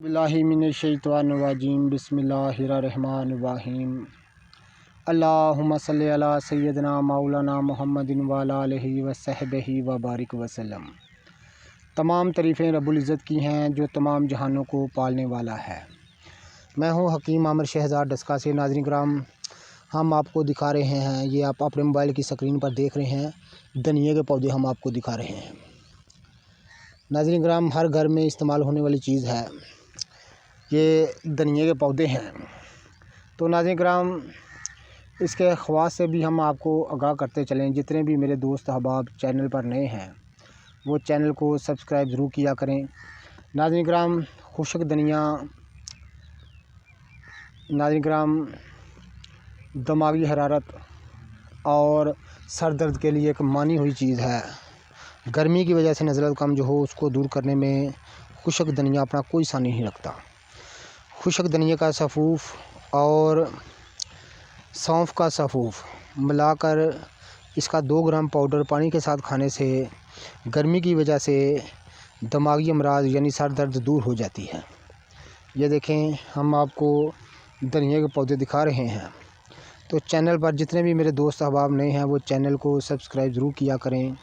बिस्मिल्लाहिमिनश्शैतानिर्रजीम बिस्मिल्लाहिर्रहमानिर्रहीम अल्लाहुम्मा सल्लि अला सय्यदना मौलाना मुहम्मदिन व अला आलिहि व सहबिहि व बारिक वसल्लम। तमाम तारीफ़ें रब्बुल इज़्ज़त की हैं जो तमाम जहानों को पालने वाला है। मैं हूँ हकीम आमिर शहज़ाद डस्का से। नाज़रीन किराम, हम आपको दिखा रहे हैं, ये आप अपने मोबाइल की स्क्रीन पर देख रहे हैं, धनिए के पौधे हम आपको दिखा रहे हैं। नाज़रीन किराम, हर घर में इस्तेमाल होने वाली चीज़ है, ये धनिए के पौधे हैं। तो नाज़रीन किराम, इसके ख़वास से भी हम आपको आगाह करते चलें। जितने भी मेरे दोस्त अहबाब चैनल पर नए हैं वो चैनल को सब्सक्राइब ज़रूर किया करें। नाज़रीन किराम, खुशक धनिया नाज़रीन किराम दिमागी हरारत और सर दर्द के लिए एक मानी हुई चीज़ है। गर्मी की वजह से नज़ला कम जो हो उसको दूर करने में खुशक धनिया अपना कोई सानी नहीं रखता। खुशक धनिया का सफ़ूफ़ और सौंफ का सफ़ूफ़ मिलाकर इसका 2 ग्राम पाउडर पानी के साथ खाने से गर्मी की वजह से दिमागी अमराज यानी सर दर्द दूर हो जाती है। ये देखें, हम आपको धनिया के पौधे दिखा रहे हैं। तो चैनल पर जितने भी मेरे दोस्त अहबाब नए हैं वो चैनल को सब्सक्राइब ज़रूर किया करें।